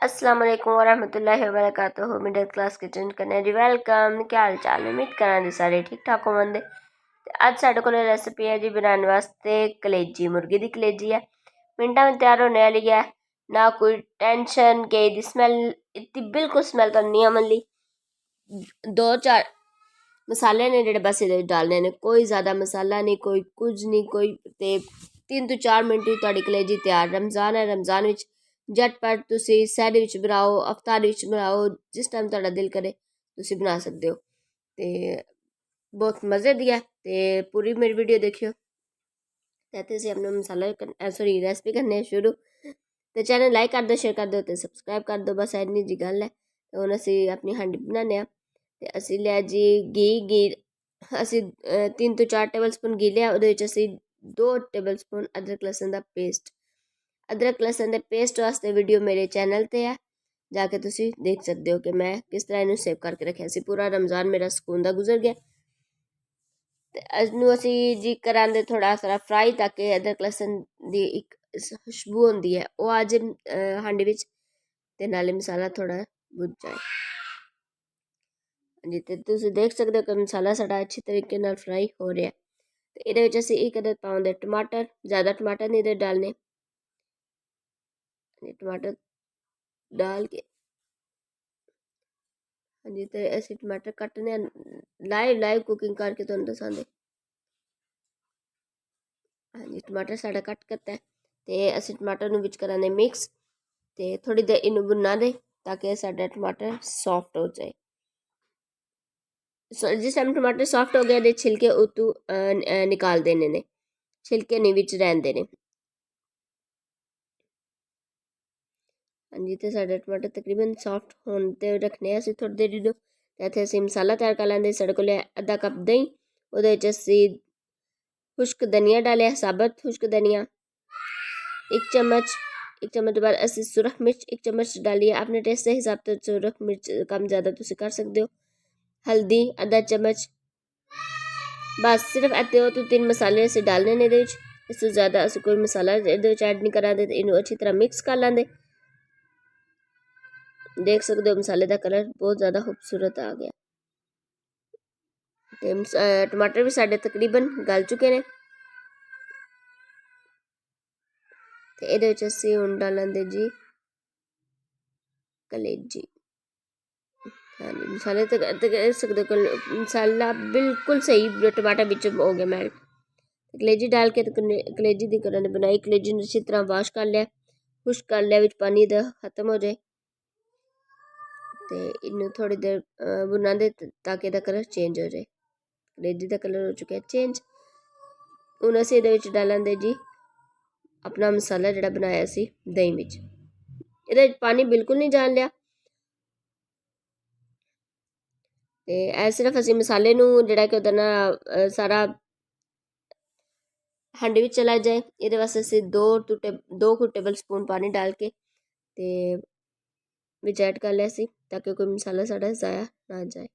अस्सलाम वालेकुम वरहमतुल्लाहि वबरकातुहू। मिडिल क्लास किचन कन्नै जी वेलकम। क्या हाल चाल है? उम्मीद करा जी सारे ठीक ठाक होवंदे। अज साडे कोल रेसिपी है जी बनाने वास्ते कलेजी, मुर्गी दी कलेजी है। मिनटां में तैयार होने वाली है। ना कोई टेंशन के दी स्मैल इतनी बिल्कुल स्मैल तो नहीं आमली। 2-4 मसाले ने जेह्ड़े बस इहदे डालने ने, कोई ज़्यादा मसाला नहीं, कोई कुछ नहीं, कोई ते 3 ਤੋਂ 4 मिनट ही तुहाडी कलेजी तैयार। रमज़ान है, रमज़ान विच झटपट तुसी सैहरी विच बनाओ, अफ्तारी विच बनाओ, जिस टाइम तुहाडा दिल करे तुसी बना सकदे हो। ते बहुत मज़े दी है ते पूरी मेरी वीडियो देखियो। ते तुसी अपना मसाला सॉरी रेसिपी करने शुरू। ते चैनल लाइक कर दो, शेयर कर दो ते सबसक्राइब कर दो। बस इन्नी जी गल है। ते हुण असी अपनी हांडी बनाने आ। ते असी लिया जी घी असी 3 ਤੋਂ 4 ਟੇਬਲ ਸਪੂਨ ਘੀ ਲਿਆ। ਉਹਦੇ ਵਿੱਚ ਅਸੀਂ 2 ਟੇਬਲ ਸਪੂਨ ਅਦਰਕ ਲਸਣ ਦਾ ਪੇਸਟ। ਅਦਰਕ ਲਸਣ ਦੇ ਪੇਸਟ ਵਾਸਤੇ ਵੀਡੀਓ ਮੇਰੇ ਚੈਨਲ ਤੇ ਹੈ, ਜਾ ਕੇ ਤੁਸੀਂ ਦੇਖ ਸਕਦੇ ਹੋ ਕਿ ਮੈਂ ਕਿਸ ਤਰ੍ਹਾਂ ਇਹਨੂੰ ਸੇਵ ਕਰਕੇ ਰੱਖਿਆ ਸੀ। ਪੂਰਾ ਰਮਜ਼ਾਨ ਮੇਰਾ ਸਕੂਨ ਦਾ ਗੁਜ਼ਰ ਗਿਆ। ਤੇ ਇਹਨੂੰ ਅਸੀਂ ਜੀ ਕਰਾਂਦੇ ਥੋੜਾ ਸਾਰਾ ਫਰਾਈ, ਤਾਂ ਕਿ ਅਦਰਕ ਲਸਣ ਦੀ ਇੱਕ ਖੁਸ਼ਬੂ ਹੁੰਦੀ ਹੈ ਉਹ ਆ ਜੇ ਹਾਂਡੀ ਵਿੱਚ, ਤੇ ਨਾਲੇ ਮਸਾਲਾ ਥੋੜਾ ਭੁੱਜ ਜਾਏ। जी, तो तुम देख सकते हो कि मसाला साड़ा अच्छी तरीके नाल फ्राई हो रहा है। तो ये असी 1 अदद पाउंड टमाटर, ज़्यादा टमाटर नहीं इधर डालने। टमाटर डाल के हाँ जी, तो असी टमाटर कट्टने लाइव कुकिंग करके तुहानू दसांगे। हाँ जी, टमाटर साड़ा कट करता है तो असी टमाटर नू विच कराने मिक्स। तो थोड़ी देर इनू भुनना दे ताकि साड़ा टमाटर सॉफ्ट हो जाए। जिस टाइम टमाटर सॉफ्ट हो गया दे छिलके उतू निकाल देने ने, छिलके नहीं विच रहन देने। हाँ जी, तो साढ़े टमाटर तकरीबन सॉफ्ट होने रखने असी थोड़ी देर जो। इत्थे असी मसाला तैयार कर लैंदे। साढ़े कोल आधा कप दही, उहदे च असी खुश्क धनिया डालिया, साबत खुश्क धनिया 1 चम्मच। 1 चम्मच बाद असी सुरख मिर्च 1 चम्मच डालिए। अपने टेस्ट के हिसाब से सुरख मिर्च कम ज़्यादा तुसी कर सकते हो। हल्दी आधा चम्मच। बस सिर्फ इतने 2 ਤੋਂ 3 मसाले असी डालने ने। इस तो ज़्यादा असी कोई मसाला ऐड नहीं करा दे। इनू अच्छी तरह मिक्स कर लेंगे। देख सकते हो मसाले का कलर बहुत ज़्यादा खूबसूरत आ गया। तो टमाटर भी साढ़े तकरीबन गल चुके हैं। तो ये असी हुण डालेंगे जी कलेजी। हाँ जी, मसाले देख सकते हो मसाला बिल्कुल सही टमाटर बिच हो गया मेल्ट। कलेजी डाल के कलेजी दी करने बनाई। कलेजी अच्छी तरह वाश कर लिया, खुश्क कर लिया, विच पानी दा खत्म हो जाए। तो इनू थोड़ी देर भुना दे ताकि इसका कलर चेंज हो जाए। कलेजी का कलर हो चुका है चेंज। हुण असीं इहदे विच डालांगे जी अपना मसाला जिहड़ा बनाया सी दही विच। इहदे विच पानी बिल्कुल नहीं जान लिया। ते ए सिर्फ असीं मसाले नू जिहड़ा कि उहदा ना सारा हांडी विच चला जाए, इहदे वास्ते असीं 2 टेबल स्पून पानी डाल के ते विच ऐड कर लिया सी, ताकि कोई मसाला साड़ा ज़ाया ना जाए।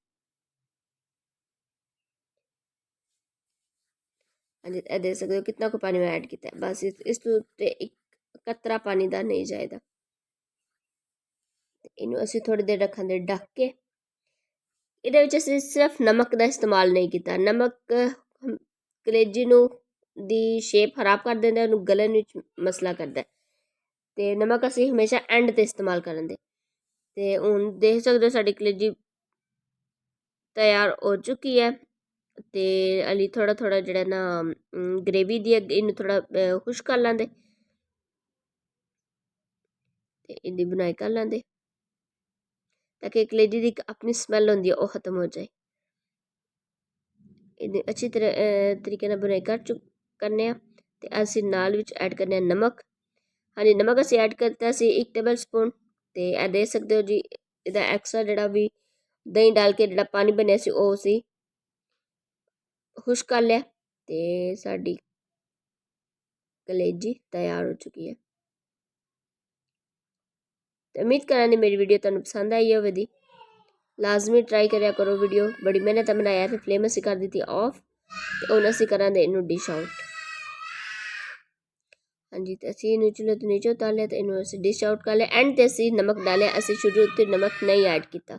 हाँ जी, देख सकते हो कितना को पानी मैं ऐड किया है। बस इस तो एक कतरा पानी दा नहीं जाएगा। इनू असीं थोड़ी देर रखांगे ढक के। इहदे विच असीं सिर्फ नमक का इस्तेमाल नहीं किया। नमक कलेजी नू दी शेप खराब कर देंदा, उन्हें गलन विच मसला करता है। तो नमक असीं हमेशा एंड ते इस्तेमाल करेंगे। तो हुण देख सकते हो साडी कलेजी तैयार हो चुकी है। तो अली थोड़ा थोड़ा जिहड़ा ना ग्रेवी दी इनू थोड़ा खुश कर लेंगे। तो इहदी बुनाई कर लेंगे ताकि कलेजी दी अपनी स्मैल होंदी है वो खत्म हो जाए। इन्हें अच्छी तरह तरीके नाल बुनाई करने। तो असी नाल विच ऐड करने नमक। हाँ जी, नमक असी ऐड करता सी 1 टेबल स्पून। तो यह देख सकते हो जी इहदा एक्स्ट्रा जिहड़ा भी दही डाल के जिहड़ा पानी बनिया सी वो असी खुश कर लिया। तो साडी कलेजी तैयार हो चुकी है। तो उम्मीद करा मेरी वीडियो तुहानू पसंद आई होवेगी। लाजमी ट्राई करा करो वीडियो, बड़ी मेहनत बनाया। तो फ्लेम असी कर दी ऑफ। तो हुण असी करांगे इनू डिश आउट। हाँ जी, तो असी इन्हू चूल्हे तो नीचे उतार लिया, तो इन्हू असी डिश आउट कर लिया। एंड ते असी नमक डालिया, असी शुरू ते नमक नहीं ऐड किया।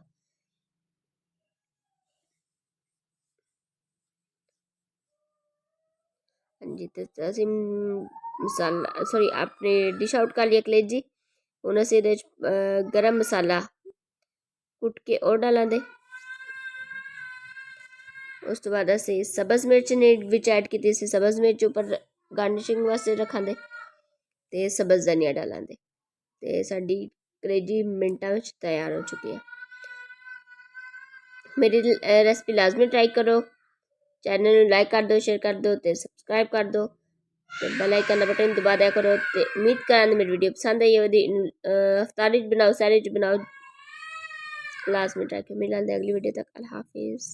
हाँ जी, तो असी मसाला सॉरी आपने डिश आउट कर लिया कलेजी। हुण असी इहदे गरम मसाला कुट के और डालां दे। उस तो बाद असी सब्ज़ मिर्च ने विच ऐड की सी, सब्ज़ मिर्च उपर गार्निशिंग वास्ते रखां दे, ते सब्ज़ धनिया डालां दे। ते साडी कलेजी मिंटां विच तैयार हो चुकी है। मेरी रेसिपी लाजमी ट्राई करो। चैनल नूं लाइक कर दो, शेयर कर दो, ते सबसक्राइब कर दो, ते बेल आइकन दा बटन दबा दिया करो। ते उम्मीद करां मेरी वीडियो पसंद आई होगी। इफ्तारी च बनाओ, सैहरी च बनाओ, लाजमी ट्राई करो। मिलां दे अगली वीडियो तक। अल्लाह हाफिज़।